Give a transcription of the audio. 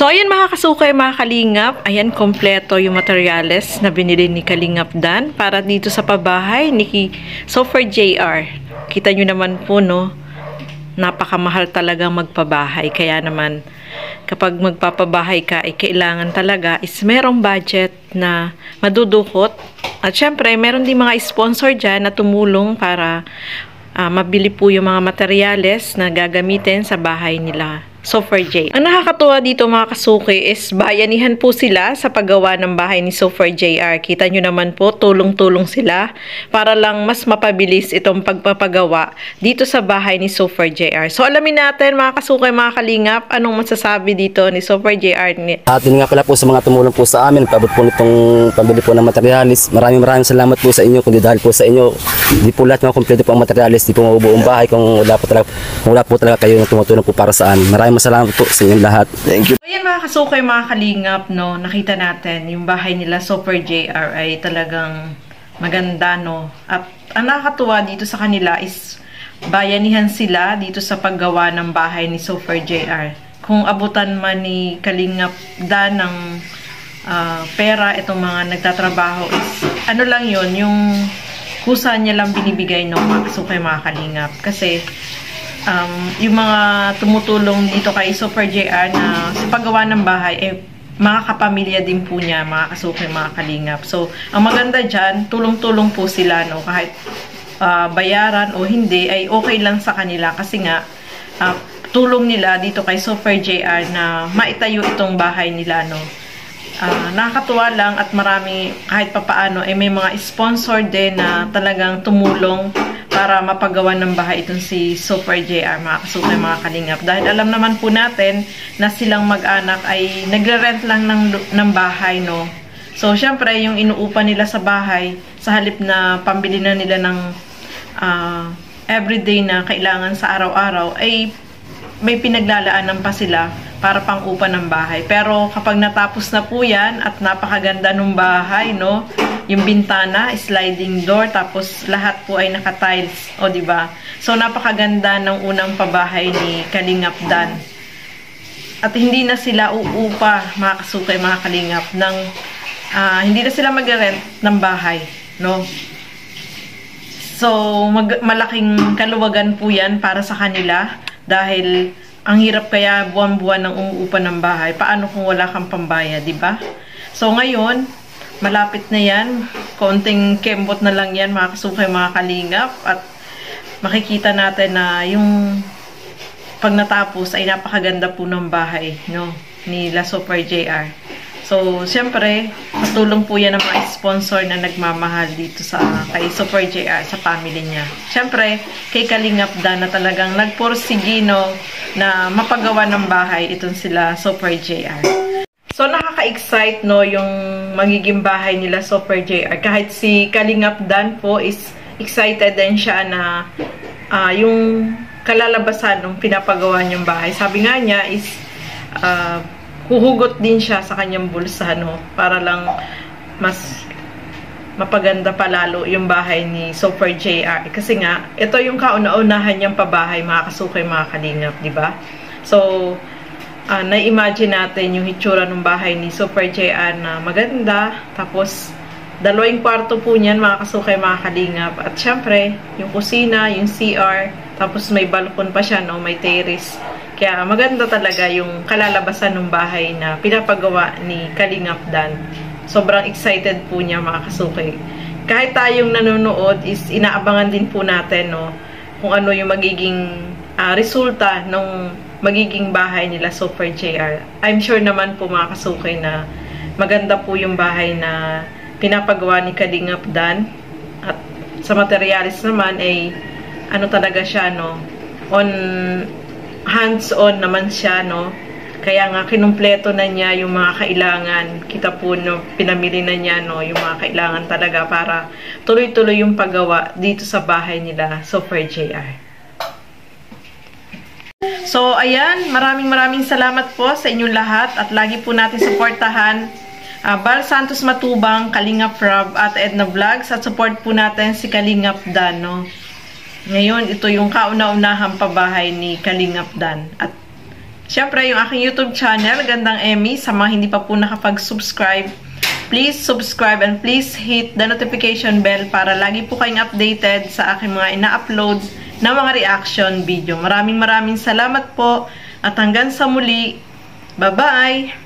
So, ayan mga kasukay, mga kalingap. Ayan, kompleto yung materyales na binili ni Kalingap Dan para dito sa pabahay ni Sofer JR. Kita nyo naman po, no? Napakamahal talaga magpabahay. Kaya naman, kapag magpapabahay ka, ay kailangan talaga is merong budget na madudukot. At syempre, meron din mga sponsor dyan na tumulong para mabili po yung mga materyales na gagamitin sa bahay nila Sofer J. Ang nakakatuwa dito mga kasuki is bayanihan po sila sa paggawa ng bahay ni Sofer JR. Kita nyo naman po, tulong-tulong sila para lang mas mapabilis itong pagpapagawa dito sa bahay ni Sofer JR. So alamin natin mga kasuki, mga kalingap, anong masasabi dito ni Sofer JR. Atin nga pala po sa mga tumulong po sa amin, pabot po nitong pambili po ng materialis. Maraming salamat po sa inyo, kundi dahil po sa inyo, hindi po lahat mga kompleto po ang materialis, hindi po mabubuong bahay kung wala po talaga kayo na tumutulong po para saan. Maraming salamat po sa inyong lahat. Thank you. So, ayan mga kasukay, mga kalingap, no, nakita natin yung bahay nila Sofer JR ay talagang maganda, no. At ang nakakatuwa dito sa kanila is bayanihan sila dito sa paggawa ng bahay ni Sofer JR. Kung abutan man ni Kalingap Dan ng pera itong mga nagtatrabaho is ano lang yun, yung kusa niya lang binibigay, no, mga kasukay, mga kalingap. Kasi yung mga tumutulong dito kay Sofer JR na sa paggawa ng bahay, mga kapamilya din po niya, mga kasukay, mga kalingap. So, ang maganda dyan, tulong-tulong po sila, no? Kahit bayaran o hindi, ay okay lang sa kanila. Kasi nga, tulong nila dito kay Sofer JR na maitayo itong bahay nila, no? Nakakatuwa lang at marami, kahit papaano, may mga sponsor din na talagang tumulong para mapagawa ng bahay itong si Sofer JR, mga kasukay, mga kalingap. Dahil alam naman po natin na silang mag-anak ay nagre-rent lang ng bahay, no? So, syempre, yung inuupa nila sa bahay, sa halip na pambili na nila ng everyday na kailangan sa araw-araw, ay may pinaglalaanan pa sila para pang-upa ng bahay. Pero kapag natapos na po yan at napakaganda ng bahay, no? Yung bintana, sliding door, tapos lahat po ay naka-tiles, o diba? So napakaganda ng unang pabahay ni Kalingap Dan. At hindi na sila uupa, mga kasukay, mga kalingap, ng hindi na sila mag-rent ng bahay, no? So malaking kaluwagan po yan para sa kanila dahil ang hirap kaya buwan-buwan ng umuupa ng bahay. Paano kung wala kang pambaya, diba? So ngayon, malapit na yan. Konting kembot na lang yan, mga kasukay, mga kalingap. At makikita natin na yung pag natapos ay napakaganda po ng bahay, no, ni Sofer JR. So, siyempre, patulong po yan ng mga sponsor na nagmamahal dito kay Sofer JR, sa family niya. Siyempre, kay Kalingap Dan na talagang nagporsigi, no, na mapagawa ng bahay itong sila Sofer JR. So, nakaka-excite, no, yung magiging bahay nila Sofer JR. Kahit si Kalingap Dan po is excited din siya na yung kalalabasan ng pinapagawa niyang bahay. Sabi nga niya is huhugot din siya sa kanyang bulsa, no, para lang mas mapaganda pa lalo yung bahay ni Sofer JR. Kasi nga, ito yung kauna-unahan niyang pabahay, mga kasukay, mga kalingap, di ba? So, na-imagine natin yung hitsura ng bahay ni Sofer JR na maganda. Tapos, dalawang kwarto po niyan, mga kasukay, mga kalingap. At syempre, yung kusina, yung CR, tapos may balkon pa siya, no, may terrace. Kaya maganda talaga yung kalalabasan ng bahay na pinapagawa ni Kalingap Dan. Sobrang excited po niya, mga kasukay. Kahit tayong nanonood is inaabangan din po natin, no, kung ano yung magiging resulta ng magiging bahay nila Sofer JR. I'm sure naman po, mga kasukay, na maganda po yung bahay na pinapagawa ni Kalingap Dan. At sa materialis naman ay ano talaga siya, no, hands-on naman siya, no. Kaya nga kinumpleto na niya yung mga kailangan. Kita po, no, pinamili na niya, no, yung mga kailangan talaga para tuloy-tuloy yung paggawa dito sa bahay nila Sofer JR. So ayan, maraming salamat po sa inyong lahat at lagi po natin suportahan Bal Santos Matubang, Kalingap Rob at Edna Vlogs, at support po natin si Kalingap Dan, no. Ngayon, ito yung kauna-unahang pabahay ni Kalingap Dan. At Siyempre, yung aking YouTube channel, Gandang Emmy, sa mga hindi pa po nakapag-subscribe, please subscribe and please hit the notification bell para lagi po kayong updated sa aking mga ina-upload na mga reaction video. Maraming salamat po at hanggang sa muli. Bye-bye!